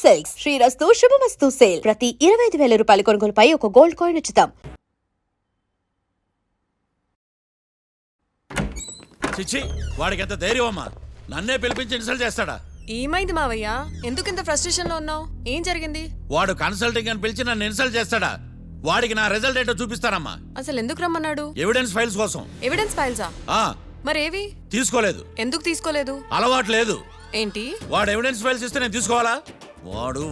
Silks శ్రీరస్తు శుభమస్తు sale ప్రతి 25,000 రూపాయల కొనుగోలుపై ఒక గోల్డ్ కాయిన్ ఉచితం. చిచ్చి వాడికి ఎంత ధైర్యం అమ్మా, నన్నే పిలిపించి ఇన్సల్ట్ చేస్తాడా? ఏమైంది మావయ్య? ఎందుకు ఇంత ఫ్రస్ట్రేషన్ లో ఉన్నావు? ఏం జరిగింది? వాడు కన్సల్టింగ్ అని పిలిచి నన్ను ఇన్సల్ట్ చేస్తాడా? వాడికి నా రిజల్ట్ ఏంటో చూపిస్తానమ్మా. అసలు ఎందుకు రమ్మన్నాడు? ఎవిడెన్స్ ఫైల్స్ కోసం. ఎవిడెన్స్ ఫైల్సా? మరేవి? తీసుకోలేదు. ఎందుకు తీసుకోలేదు? అలవాటు లేదు. ఏంటి? వాడు ఎవిడెన్స్ ఫైల్స్ ఇస్తే నేను తీసుకోవాలా?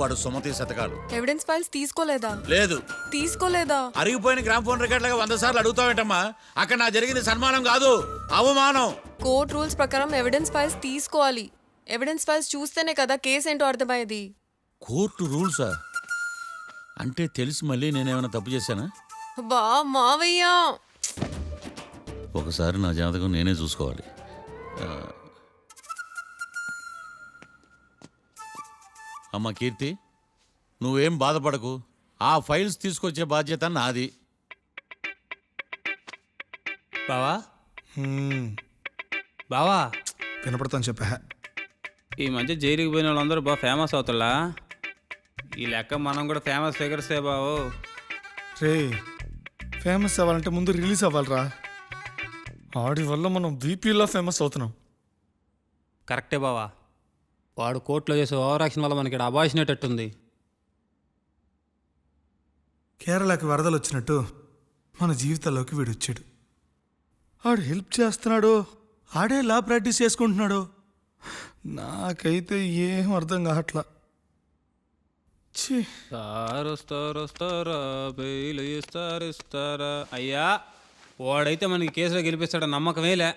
వాడు సుమతి శతకాలు. ఎవిడెన్స్ ఫైల్స్ తీసుకోలేదా? లేదు. తీసుకోలేదా? అరిగిపోయిన గ్రామ్ ఫోన్ రికార్డ్ లాగా 100 సార్లు అడుగుతావేంటమ్మా? అక్కడ నా జరిగింది సన్మానం కాదు, అవమానం. కోర్ట్ రూల్స్ ప్రకారం ఎవిడెన్స్ ఫైల్స్ తీసుకోవాలి. ఎవిడెన్స్ ఫైల్స్ చూస్తేనే కదా కేసు ఏంటో అర్థమయ్యేది. కోర్టు రూల్సా? అంటే తెలిసి మళ్ళీ నేనేమైనా తప్పు చేశానా? బా మావయ్య, ఒకసారి నా జాతకం నేనే చూసుకోవాలి. అమ్మ కీర్తి, నువ్వేం బాధపడకు. ఆ ఫైల్స్ తీసుకొచ్చే బాధ్యత నాది. బావా బావా వినపడతాను చెప్పా. ఈ మధ్య జైలుకి పోయిన వాళ్ళందరూ బాగా ఫేమస్ అవుతారా? ఈ లెక్క మనం కూడా ఫేమస్ ఫిగర్సే బావు. రే, ఫేమస్ అవ్వాలంటే ముందు రిలీజ్ అవ్వాలిరా. ఆడి వల్ల మనం బీపీలో ఫేమస్ అవుతున్నాం. కరెక్టే బావా. వాడు కోర్టులో చేసే ఓవర్ యాక్షన్ వల్ల మనకి అబాయిసినట్టుంది. కేరళకి వరదలు వచ్చినట్టు మన జీవితాల్లోకి వీడు వచ్చాడు. ఆడు హెల్ప్ చేస్తున్నాడు, ఆడే లా ప్రాక్టీస్ చేసుకుంటున్నాడు. నాకైతే ఏం అర్థం కావట్లా. ఇస్తారా అయ్యా, వాడైతే మనకి కేసులో గెలిపిస్తాడని నమ్మకమేలే.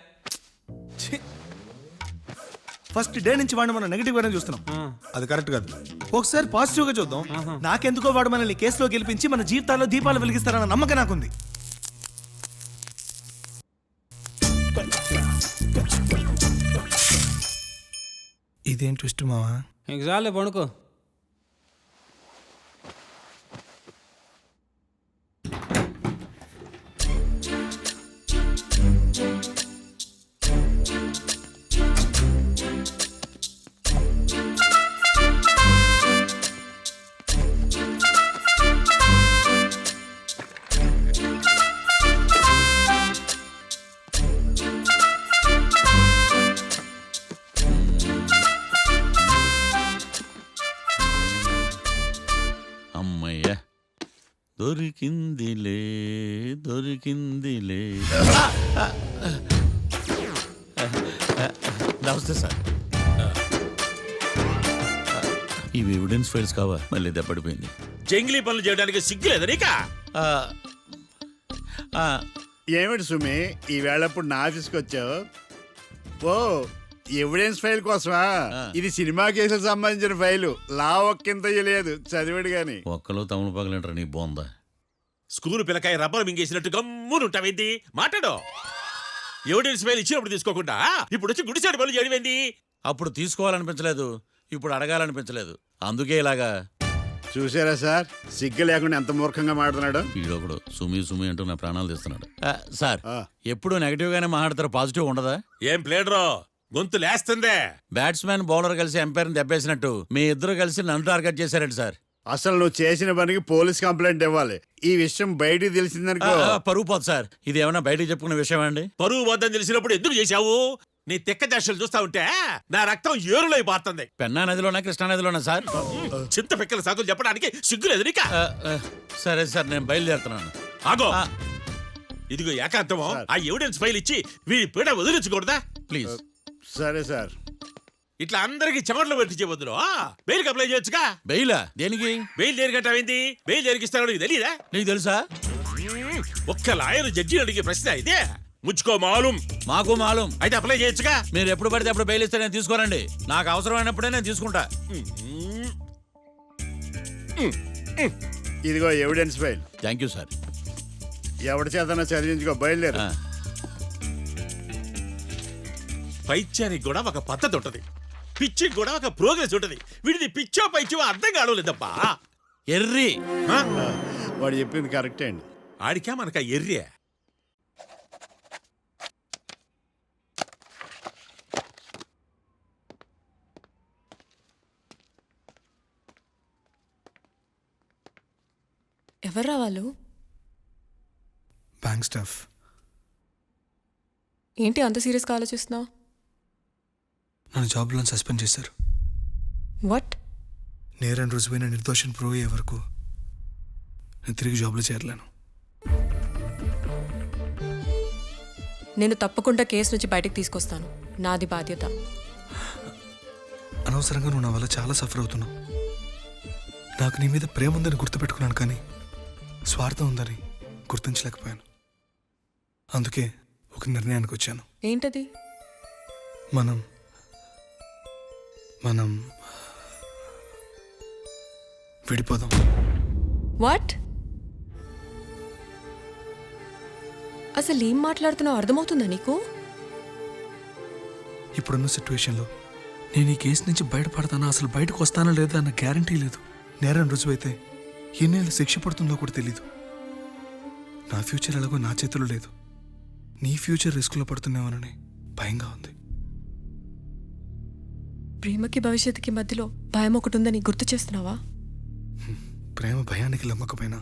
ఫస్ట్ డే నుంచి వాడిని మనం నెగిటివ్ గానే చూస్తున్నాం. అది కరెక్ట్ కాదు. ఒకసారి పాజిటివ్ గా చూద్దాం. నాకెందుకో వాడు మనల్ని కేసులో గెలిపించి మన జీవితాల్లో దీపాలు వెలిగిస్తారన్న నమ్మకం నాకుంది. ఇదేం ట్విస్ట్ మావా? ఎగ్జాలే పడుకో. దొరికిందిలే దొరికిందిలే. నమస్తే సార్. ఇవి ఎవిడెన్స్ ఫైల్స్ కావా? మళ్ళీ దెబ్బడిపోయింది. జంగిలీ పనులు చేయడానికి సిగ్గులేదు నీకా? ఏమిటి సుమి, ఈ వేళప్పుడు నా ఆఫీస్కి వచ్చావు? ఓ, ఎవిడెన్స్ ఫైల్ కోసమా? ఇది సినిమా కేసులకు సంబంధించిన ఫైలు. లా ఒక్కింత లేదు, చదివాడు గాని. ఒక్కలో తమను పగలంటారా నీ బోందా? School పిల్లకాయ rubber మింగేసినట్టు గమ్మునుంటావేంది? మాట్లాడు. ఎవిడెన్స్ ఫైల్ ఇచ్చినప్పుడు తీసుకోకుండా ఇప్పుడు వచ్చి గుడిసాడు పనులు చేయడమేంది? అప్పుడు తీసుకోవాలనిపించలేదు, ఇప్పుడు అడగాలనిపించలేదు, అందుకే ఇలాగా. చూసారా సార్, సిగ్గు లేకుండా ఎంత మూర్ఖంగా మాట్లాడుతున్నాడు. ఈడొకడు సుమి సుమి అంటూ నా ప్రాణాలు తీస్తున్నాడు. సార్, ఎప్పుడు నెగిటివ్ గానే మాట్లాడతారు, పాజిటివ్ ఉండదా? ఏం ప్లేడరో గొంతు లేస్తుందే. బ్యాట్స్మెన్ బౌలర్ కలిసి ఎంపైర్ని దెబ్బేసినట్టు మీ ఇద్దరు కలిసి నన్ను టార్గెట్ చేశారండి సార్. అసలు నువ్వు చేసిన పనికి పోలీస్ కంప్లైంట్ ఇవ్వాలి. ఈ విషయం బయటికి తెలిసిందనుకో పరువు పోదు సార్. ఇది ఏమన్నా బయటికి చెప్పుకునే విషయం అండి? పరువు వద్దని తెలిసినప్పుడు ఎందుకు చేశావు? నీ తెక్క దశలు చూస్తా ఉంటే నా రక్తం ఏరులై పారుతుంది. పెన్నా నదిలోనా కృష్ణా నదిలోనా సార్? చింత పిక్కల సాకులు చెప్పడానికి సిగ్గులేదు నీకా? సరే సార్, నేను బయలుదేరుతున్నాను. ఆగో, ఇదిగో ఏకాంతమో ఆ ఎవిడెన్స్ ఫైల్ ఇచ్చి వీడి పీడ వదిలించకూడదా? ప్లీజ్. సరే సార్. ఇట్లా అందరికి చెమటలు పెట్టించే బదులు బెయిల్కి అప్లై చేయొచ్చుగా. బెయిలా? దేనికి? బెయిల్ దేనికంటావేంది? బెయిల్ దేనికిస్తానో నీకు తెలియదా? నీకు తెలుసా? ఒక్క లాయర్ జడ్జి అడిగే ప్రశ్న ఇదే. ముచ్చుకో మాలూం. మాకు మాలూం. అయితే అప్లై చేయొచ్చుగా. మీరు ఎప్పుడు పడితే అప్పుడు బెయిల్ ఇస్తే నేను తీసుకోనండి. నాకు అవసరమైనప్పుడే నేను తీసుకుంటా. ఇదిగో evidence file. Thank you sir. ఎవరి చేతనా చదివించుకో, బయలుదేరు. పైత్యానికి కూడా ఒక పద్ధతి ఉంటది, పిచ్చికి కూడా ఒక ప్రోగ్రెస్ ఉంటది. వీడిది పిచ్చో పైచో అర్థం కావలేదబ్బా. ఎర్రి. వాడు చెప్పింది కరెక్టే అండి. ఆడికా మనక ఎర్రే. ఎవర్రా వాళ్ళు? Bank staff. ఏంటి అంత సీరియస్గా ఆలోచిస్తున్నావు? నన్ను జాబ్లో సస్పెండ్ చేశారు. వాట్? నేరం రుజువైన నిర్దోషం ప్రూవ్ అయ్యే వరకు నేను తిరిగి జాబ్లో చేరలేను. నేను తప్పకుండా కేసు నుంచి బయటకు తీసుకొస్తాను. నాది బాధ్యత. అనవసరంగా నువ్వు నా వల్ల చాలా సఫర్ అవుతున్నావు. నాకు నీ మీద ప్రేమ ఉందని గుర్తుపెట్టుకున్నాను, కానీ స్వార్థం ఉందని గుర్తించలేకపోయాను. అందుకే ఒక నిర్ణయానికి వచ్చాను. ఏంటది? మనం మనం విడిపోదాం. వాట్? అసలు ఏం మాట్లాడుతున్నావు అర్థమవుతుందా నీకు? ఇప్పుడున్న సిచ్యువేషన్లో నేను ఈ కేసు నుంచి బయటపడతానా, అసలు బయటకు వస్తానా లేదా అన్న గ్యారంటీ లేదు. నేరం రుజువైతే ఎన్నేళ్ళు శిక్ష పడుతుందో కూడా తెలీదు. నా ఫ్యూచర్ ఎలాగో నా చేతిలో లేదు. నీ ఫ్యూచర్ రిస్క్లో పడుతున్నామని భయంగా ఉంది. ప్రేమకి భవిష్యత్తుకి మధ్యలో భయం ఒకటి ఉందని గుర్తు చేస్తున్నావా? ప్రేమ భయానికి లమ్మకపోయినా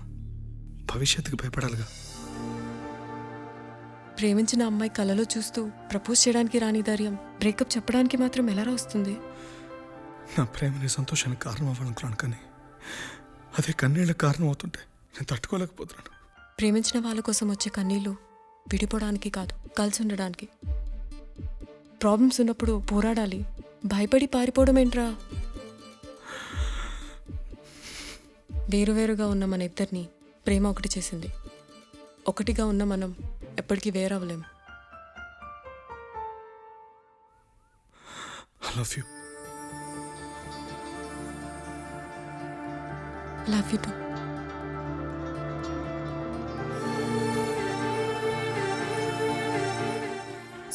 భవిష్యత్తుకి భయపడాలిగా. ప్రేమించిన అమ్మాయి కలలో చూస్తూ ప్రపోజ్ చేయడానికి రాని ధైర్యం బ్రేకప్ చెప్పడానికి మాత్రం ఎలా వస్తుంది? నా ప్రేమని సంతోషానికి కారణం అవ్వాలనుకున్నాను, కానీ అదే కన్నీళ్ళకి కారణం అవుతుంటే నేను తట్టుకోలేకపోతున్నాను. ప్రేమించిన వాళ్ళ కోసం వచ్చే కన్నీళ్ళు విడిపోవడానికి కాదు, కలిసి ఉండడానికి. ప్రాబ్లమ్స్ ఉన్నప్పుడు పోరాడాలి, భయపడి పారిపోవడం ఏంట్రా? వేరువేరుగా ఉన్న మన ఇద్దరిని ప్రేమ ఒకటి చేసింది. ఒకటిగా ఉన్న మనం ఎప్పటికీ వేరవ్వలేం. I love you. Love you two.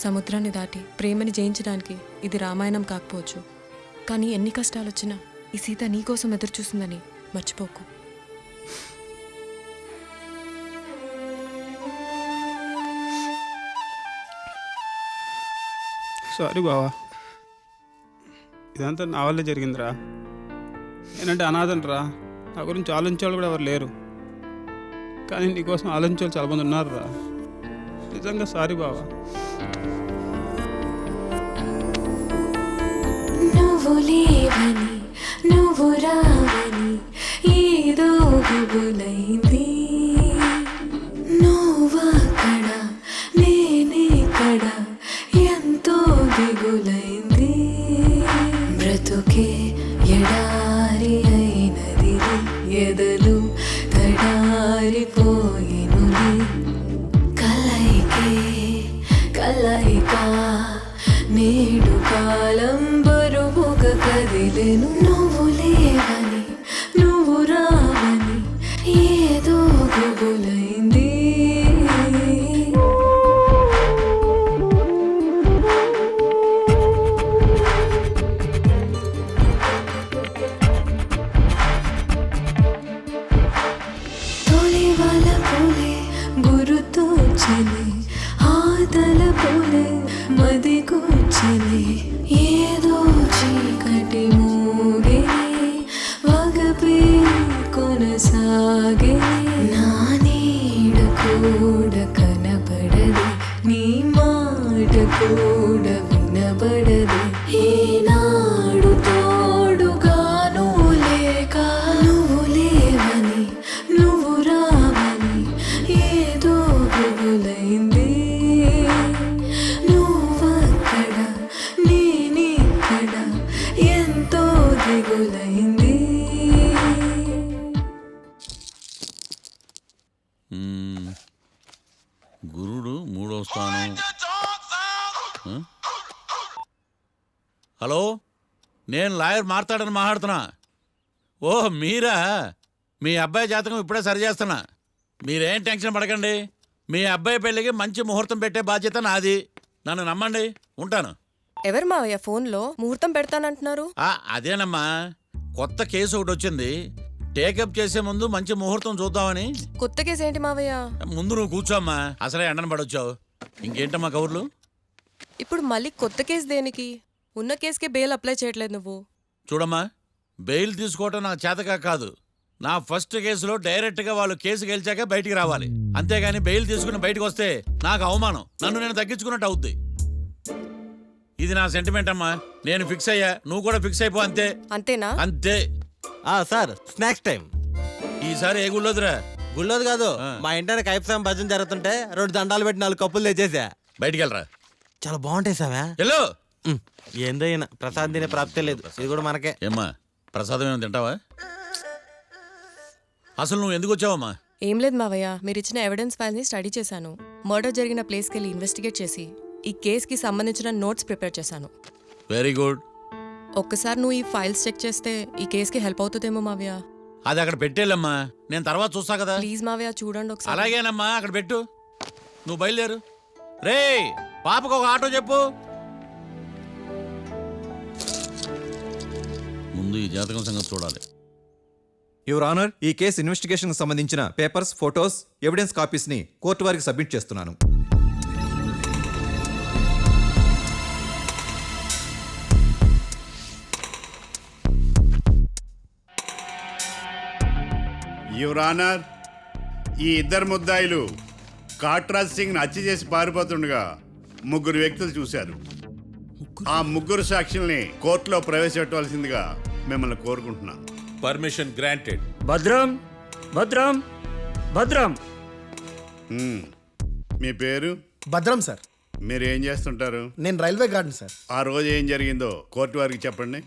సముద్రాన్ని దాటి ప్రేమని జయించడానికి ఇది రామాయణం కాకపోవచ్చు, కానీ ఎన్ని కష్టాలు వచ్చినా ఈ సీత నీకోసం ఎదురు చూస్తుందని మర్చిపోకు. సారీ బావా, ఇదంతా నా వల్లే జరిగిందిరా. నేనంటే అనాథనరా, నా గురించి ఆలోచించేవాళ్ళు కూడా ఎవరు లేరు. కానీ నీకోసం ఆలోచించే వాళ్ళు చాలామంది ఉన్నారు రా. నిజంగా సారీ బావా. నువ్వు లేవని నువ్వు రావని ఏదో గుబులైంది. నువ్వక్కడ నేనేక్కడ ఎంతో దిగులైంది. బ్రతుకే ఎడారి అయినది, ఎదలు తడారిపోయినుది. కలయికే కలయిక నేడు కాలం బరువుగా కదిలెను. నువ్వు లేవని నువ్వు రావని ఏదో గుబులైంది. తొలి వాళ్ళ పూలే గురుతూచని, ఆదల పూలే మది కూర్చని. ఏదో చీకటి మూగే వగపే కొనసాగే. నా నీడ కూడా కనబడదు, నీ మాట కూడా వినబడదు. ఏనాడు తోడుగాను లేక నువ్వు లేవని నువ్వు రావని ఏదో గుబులైంది. నువ్వక్కడ నేనిక్కడ ఎంతో దిగులైంది. గురుడు మూడో స్థానం. హలో, నేను లాయర్ మాట్లాడని మాట్లాడుతున్నా. ఓ మీరా? మీ అబ్బాయి జాతకం ఇప్పుడే సరి చేస్తున్నా. మీరేం టెన్షన్ పడకండి. మీ అబ్బాయి పెళ్ళికి మంచి ముహూర్తం పెట్టే బాధ్యత నాది. నన్ను నమ్మండి. ఉంటాను. ఎవరు మావయ్య ఫోన్లో ముహూర్తం పెడతానంటున్నారు? అదేనమ్మా, కొత్త కేసు ఒకటి వచ్చింది. టేకప్ చేసే ముందు మంచి ముహూర్తం చూద్దామని. కొత్త కేసు ఏంటి మావయ్య? ముందు నువ్వు కూర్చోమ్మా, అసలే ఎండను పడొచ్చావు. ఇంకేంటమ్మా కబుర్లు? ఇప్పుడు మళ్ళీ కొత్త కేసు దేనికి? ఉన్న కేసుకే బెయిల్ అప్లై చేయట్లేదు నువ్వు. చూడమ్మా, బెయిల్ తీసుకోవటం నాకు చేతగా కాదు. నా ఫస్ట్ కేసులో డైరెక్ట్గా వాళ్ళు కేసు గెలిచాక బయటికి రావాలి, అంతేగాని బెయిల్ తీసుకుని బయటకు వస్తే నాకు అవమానం, నన్ను నేను తగ్గించుకున్నట్టు అవుద్ది. ఇది నా సెంటిమెంట్ అమ్మా, నేను ఫిక్స్ అయ్యా, నువ్వు కూడా ఫిక్స్ అయిపో, అంతే అంతేనా? అంతే. Sir snacks time. ఈసారి ఏ గుళ్ళోదిరా? గుళ్ళోది కాదు, మా ఇంటర్ కైప్సాం భజన జరుగుతుంటే 2 దండాలు పెట్టి 4 కప్పులు తెచ్చేసా. బయటికి వెళ్ళరా. చాలా బాగుంటాయి సావా. ఎల్లో ఏందైనా ప్రసాద్ తినే ప్రాప్తే లేదు, ఇది కూడా మనకే. ఏమ్మా ప్రసాదం ఏమైనా తింటావా? అసలు నువ్వు ఎందుకు వచ్చావమ్మా? ఏం లేదు మావయ్య, మీరు ఇచ్చిన ఎవిడెన్స్ ఫైల్ని స్టడీ చేశాను. మర్డర్ జరిగిన ప్లేస్కి వెళ్ళి ఇన్వెస్టిగేట్ చేసి ఈ కేసుకి సంబంధించిన నోట్స్ ప్రిపేర్ చేశాను. Very good. ఒక్కసారి నువ్వు ఈ ఫైల్స్ చెక్ చేస్తే ఈ కేసుకి హెల్ప్ అవుతుందేమో మావయ్య. అది అక్కడ పెట్టేళ్ళమ్మా, నేను తర్వాత చూస్తా కదా. ప్లీజ్ మావయ్య చూడండి ఒకసారి. అలాగేనమ్మా, అక్కడ పెట్టు. నువ్వు బయలుదేరు. రే పాపకు ఒక ఆటో చెప్పు. ముందు ఈ జాతకం సంగతి చూడాలి. యువర్ ఆనర్, ఈ కేసు ఇన్వెస్టిగేషన్ సంబంధించిన పేపర్స్, ఫోటోస్, ఎవిడెన్స్ కాపీస్ ని కోర్టు వారికి సబ్మిట్ చేస్తున్నాను. యువర్ ఆనర్, ఈ ఇద్దరు ముద్దాయిలు కాట్రాజ్ సింగ్ హత్య చేసి పారిపోతుండగా 3 వ్యక్తులు చూశారు. ఆ 3 సాక్షుల్ని కోర్టులో ప్రవేశపెట్టవలసిందిగా మిమ్మల్ని కోరుకుంటున్నాను. Permission granted. భద్రం భద్రం భద్రం. మీ పేరు? భద్రం సార్. మీరు ఏం చేస్తుంటారు? నేను రైల్వే గార్డెన్ సార్. ఆ రోజు ఏం జరిగిందో కోర్టు వారికి చెప్పండి.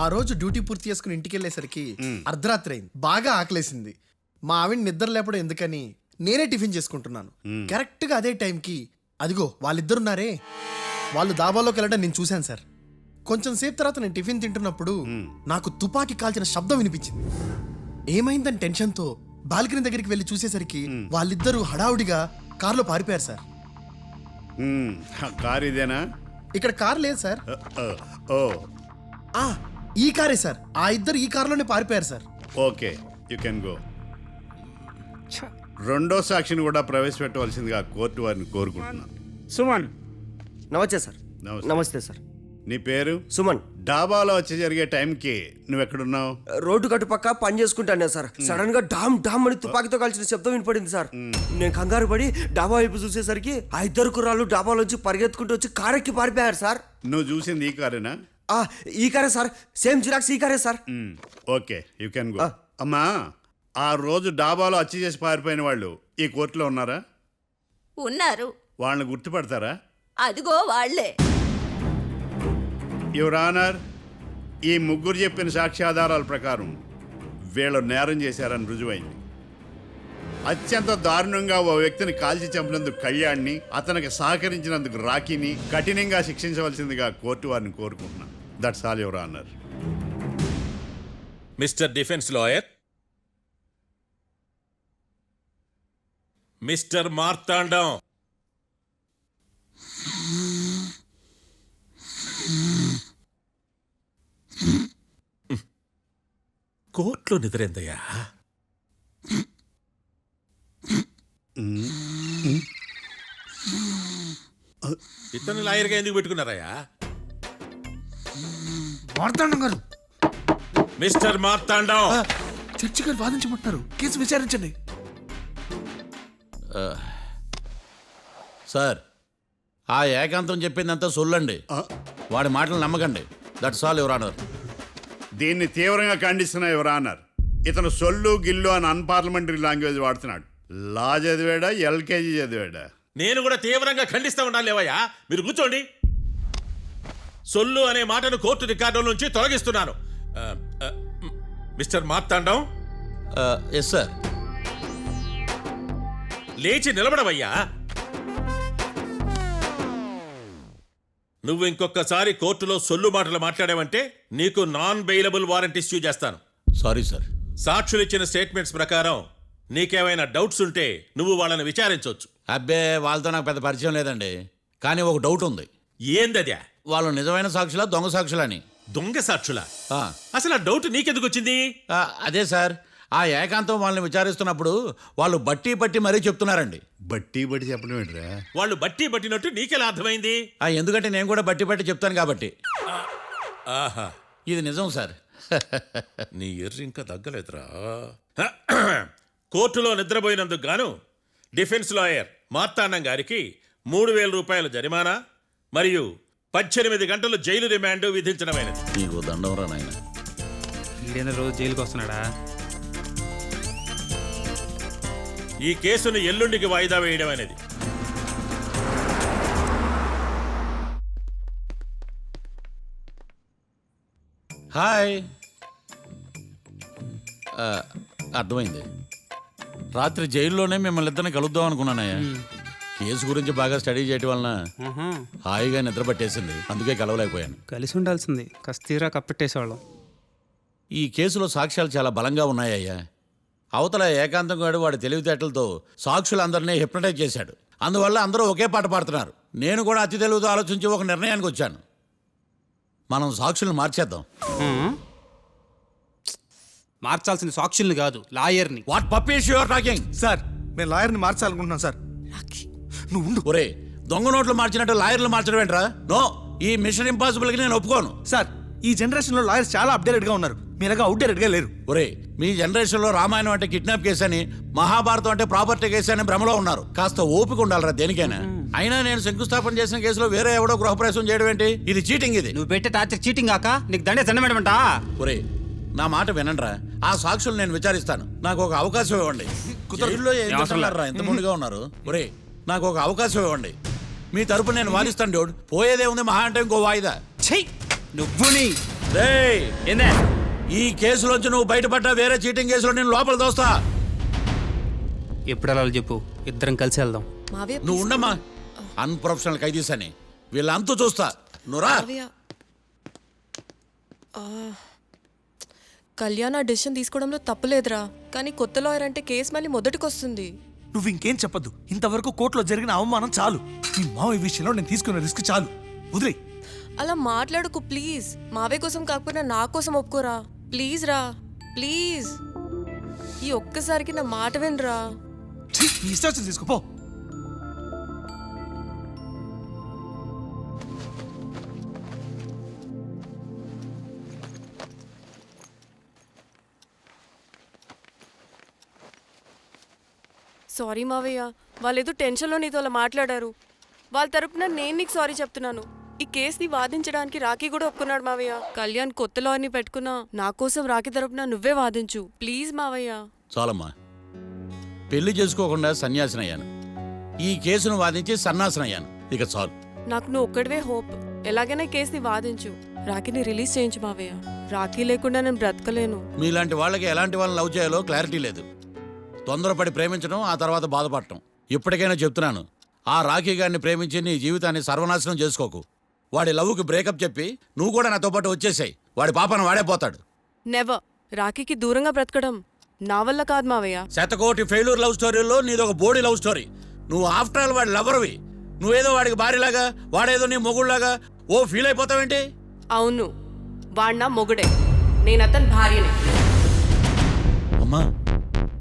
ఆ రోజు డ్యూటీ పూర్తి చేసుకుని ఇంటికి వెళ్ళేసరికి అర్ధరాత్రి అయింది. బాగా ఆకలేసింది. మా ఆవిడ నిద్ర లేపడం ఎందుకని నేనే టిఫిన్ చేసుకుంటున్నాను. కరెక్ట్ గా అదే టైంకి అదిగో వాళ్ళిద్దరున్నారే, వాళ్ళు దాబాలోకి వెళ్ళడం నేను చూశాను సార్. కొంచెం సేపు తర్వాత నేను టిఫిన్ తింటున్నప్పుడు నాకు తుపాకీ కాల్చిన శబ్దం వినిపించింది. ఏమైందని టెన్షన్తో బాల్కనీ దగ్గరికి వెళ్ళి చూసేసరికి వాళ్ళిద్దరూ హడావుడిగా కారులో పారిపోయారు సార్. కారు ఇదేనా? ఇక్కడ కార్ లేదు సార్. ఓ ఈ కారే సార్. ఆ ఇద్దరు ఈ కారులోనే పారిపోయారు sir. Okay, you can go. రెండో సాక్షిని కూడా ప్రవేశపెట్టవలసిందిగా కోర్టు వారిని కోరుకుంటున్నాను. సుమన్. నమస్తే సార్. నమస్తే సార్. నీ పేరు? సుమన్. డాబాలో వచ్చి జరిగే టైంకి నువ్వు ఎక్కడున్నావు? రోడ్డు కట్టుపక్క పని చేసుకుంటాను సార్. సడన్ గా డామ్ డామ్ అని తుపాకీతో కాల్చిన శబ్దం వినపడింది సార్. నేను కంగారు పడి డాబా వైపు చూసేసరికి ఆ ఇద్దరు కుర్రాళ్ళు డాబాలోంచి పరిగెత్తుకుంటూ వచ్చి కారెక్కి పారిపోయారు సార్. నువ్వు చూసింది ఈ కారేనా? ఈ కారే సార్. సేమ్ జిరాక్స్ ఈ కారే sir. Okay, you can go. అమ్మా, ఆ రోజు డాబాలో హత్య చేసి పారిపోయిన వాళ్ళు ఈ కోర్టులో ఉన్నారా? ఉన్నారు. వాళ్ళని గుర్తుపడతారా? అదిగో వాళ్లే. యువర్ ఆనర్, ఈ 3 చెప్పిన సాక్ష్యాధారాల ప్రకారం వీళ్ళు నేరం చేశారని రుజువైంది. అత్యంత దారుణంగా ఓ వ్యక్తిని కాల్చి చంపినందుకు కళ్యాణ్ని, అతనికి సహకరించినందుకు రాకీని కఠినంగా శిక్షించవలసిందిగా కోర్టు వారిని కోరుకుంటున్నాను. That's all your honour. Mister defence lawyer, mister Martandam, కోర్టులో నిద్రేందయ్యా? ఇతను లాయర్గా ఎందుకు పెట్టుకున్నారయ్యా? మార్తాండం గారు, మిస్టర్ మార్తాండం, చర్చి గారు వాదించమంటున్నారు. కేసు విచారించండి. సార్, ఆ ఏకాంతం చెప్పిందంతా సొల్లండి, వాడి మాటలు నమ్మకండి. That's all your honour. దీన్ని తీవ్రంగా ఖండిస్తున్నా యువర్ ఆనర్. ఇతను సొల్లు గిల్లు అని అన్పార్లమెంటరీ లాంగ్వేజ్ వాడుతున్నాడు. లా చదివాడా, ఎల్కేజీ చదివాడా? నేను కూడా తీవ్రంగా ఖండిస్తా ఉండాలి లేవయ్యా. మీరు కూర్చోండి. సొల్లు అనే మాటను కోర్టు రికార్డుల నుంచి తొలగిస్తున్నాను. Mister Martandam, yes sir. లేచి నిలబడవయ్యా. నువ్వు ఇంకొకసారి కోర్టులో సొల్లు మాటలు మాట్లాడావంటే నీకు నాన్ బెయిలబుల్ వారెంట్ ఇష్యూ చేస్తాను. Sorry sir. సాక్షులు ఇచ్చిన స్టేట్మెంట్స్ ప్రకారం నీకేమైనా డౌట్స్ ఉంటే నువ్వు వాళ్ళని విచారించవచ్చు. అబ్బే, వాళ్ళతో నాకు పెద్ద పరిచయం లేదండి. కానీ ఒక డౌట్ ఉంది. ఏందద్యా? వాళ్ళు నిజమైన సాక్షులా, దొంగ సాక్షులని? దొంగ సాక్షులా? అసలు ఆ డౌట్ నీకెందుకు వచ్చింది? అదే సార్, ఆ ఏకాంతం వాళ్ళని విచారిస్తున్నప్పుడు వాళ్ళు బట్టి బట్టి మరీ చెప్తున్నారండి. బట్టి బట్టి చెప్పడం ఏంట్రా? వాళ్ళు బట్టి బట్టినట్టు నీకెలా అర్థమైంది? ఎందుకంటే నేను కూడా బట్టి బట్టి చెప్తాను కాబట్టి. ఆహా, ఇది నిజం సార్. నీ ఎర్రి ఇంకా తగ్గలేదురా. కోర్టులో నిద్రపోయినందుకు గాను డిఫెన్స్ లాయర్ మార్తాండం గారికి 3,000 రూపాయల జరిమానా మరియు 18 గంటలు జైలు రిమాండ్ విధించడమైనది. నీకు దండంరా నాయన. ఈడేనా రోజు జైలుకి వస్తున్నాడా? ఈ కేసును ఎల్లుండికి వాయిదా వేయడం అనేది. హాయ్. అర్థమైంది. రాత్రి జైల్లోనే మిమ్మల్ని ఇద్దరిని కలుద్దాం అనుకున్నానయ్యా. కేసు గురించి బాగా స్టడీ చేయటం వలన హాయిగా నిద్ర పట్టేసింది, అందుకే కలవలేకపోయాను. కలిసి ఉండాల్సింది, కస్తీరా కప్పెట్టేసేవాళ్ళం. ఈ కేసులో సాక్ష్యాలు చాలా బలంగా ఉన్నాయ్యా. అవతల ఏకాంతం గాడు వాడి తెలివితేటలతో సాక్షులందరినీ హిప్నటైజ్ చేశాడు. అందువల్ల అందరూ ఒకే పాట పాడుతున్నారు. నేను కూడా అతి తెలివితో ఆలోచించి ఒక నిర్ణయానికి వచ్చాను. మనం సాక్షులను మార్చేద్దాం. మార్చాల్సిన సాక్షుల్ని కాదు, లాయర్ని. What puppies you are talking? Sir నేను లాయర్ని మార్చాలనుకుంటున్నాను సార్. నువ్వు ఉండు. ఒరే, దొంగ నోట్లు మార్చినట్టు లాయర్లు మార్చడం ఏంట్రా? నో, ఈ మిషన్ ఇంపాసిబుల్కి నేను ఒప్పుకోను. సార్ ఈ జనరేషన్లో లాయర్స్ చాలా అప్డేటెడ్గా ఉన్నారు, మీరుగా అవుట్డేటెడ్గా లేరు. ఒరే, మీ జనరేషన్లో రామాయణం అంటే కిడ్నాప్ కేసు అని, మహాభారతం అంటే ప్రాపర్టీ కేసు అని భ్రమలో ఉన్నారు. కాస్త ఓపిక ఉండాలరా దేనికైనా. అయినా నేను శంకుస్థాపన చేసిన కేసులో వేరే ఎవడో గృహప్రవేశం చేయడం ఏంటి? ఇది చీటింగ్. ఇది నువ్వు పెట్టే టార్చర్ చీటింగ్ కాక నీకు దండే దండమేడమంటా? ఒరే, నా మాట వినండిరా. ఆ సాక్షులు నేను విచారిస్తాను. నాకు ఒక అవకాశం ఇవ్వండి. జైల్లో ఏం చేస్తున్నారా ఎంత ముందుగా ఉన్నారు? ఒరే, నాకు ఒక అవకాశం ఇవ్వండి. మీ తరపు నేను వాదిస్తాను. డోడ్ పోయేదే ఉంది, మహా అంటే ఇంకో వాయిదా. నువ్వు ఏందే ఈ కేసులోంచి నువ్వు బయటపడ్డా వేరే చీటింగ్ కేసులో నేను లోపల దోస్తా. ఎప్పుడు వెళ్ళాలి చెప్పు, ఇద్దరం కలిసి వెళ్దాం. మావయ్య నువ్వు ఉండమ్మా. అన్ప్రొఫెషనల్ ఖైదీస్ అని వీళ్ళంతా చూస్తా. నువ్వురా. మావయ్య, కళ్యాణ్ ఆ డెసిషన్ తీసుకోవడంలో తప్పులేదురా, కానీ కొత్త లాయర్ అంటే కేసు మళ్ళీ మొదటికి వస్తుంది. నువ్వు ఇంకేం చెప్పద్దు. ఇంతవరకు కోర్టులో జరిగిన అవమానం చాలు. ఈ మావయ్య విషయంలో నేను తీసుకున్న రిస్క్ చాలు. వదిలే. అలా మాట్లాడుకు ప్లీజ్. మావయ్య కోసం కాకపోయినా నా కోసం ఒప్పుకోరా ప్లీజ్ రా, ప్లీజ్. ఈ ఒక్కసారికి నా మాట వినరా. నీ ఇష్టం తీసుకోపో. సారీ మావయ్య, వాళ్ళేదో టెన్షన్లో నీతో అలా మాట్లాడారు. వాళ్ళ తరపున నేను నీకు సారీ చెప్తున్నాను. ఈ కేసుని వాదించడానికి రాఖీ కూడా ఒప్పుకున్నాడు మావయ్య. కళ్యాణ్ కొత్త లాయర్ని పెట్టుకున్నా నా కోసం రాఖీ తరపున నువ్వే వాదించు ప్లీజ్ మావయ్య. చాలమ్మా. పెళ్లి చేసుకోకుండా సన్యాసినయ్యాను. ఈ కేసును వాదించి సన్నాసనయ్యాను. ఇక చాలు. నాకు నువ్వు ఒక్కడివే హోప్. ఎలాగైనా ఈ కేసుని వాదించు, రాఖీని రిలీజ్ చేయించు మావయ్య. రాఖీ లేకుండా నేను బ్రతకలేను. మీలాంటి వాళ్ళకి ఎలాంటి వాళ్ళని లవ్ చేయాలో క్లారిటీ లేదు. తొందరపడి ప్రేమించడం, ఆ తర్వాత బాధపడటం. ఇప్పటికైనా చెప్తున్నాను, ఆ రాఖీ గారిని ప్రేమించి నీ జీవితాన్ని సర్వనాశనం చేసుకోకు. వాడి లవ్కి బ్రేకప్ చెప్పి నువ్వు కూడా నాతో పాటు వచ్చేసాయి. వాడి పాపను వాడే పోతాడు. నెవర్. రాఖీకి దూరంగా బ్రతకడం నా వల్ల కాదు మావయ్య. 100 ఫెయిల్యూర్ లవ్ స్టోరీలో నీదొక బోడీ లవ్ స్టోరీ. నువ్వు ఆఫ్టర్ ఆల్ వాడి లవర్వి. నువ్వేదో వాడికి భార్యలాగా, వాడేదో నీ మొగుళ్లాగా ఓ ఫీల్ అయిపోతావేంటి? అవును, వాడు నా మొగుడే, నేను అతని భార్యనే. అమ్మా,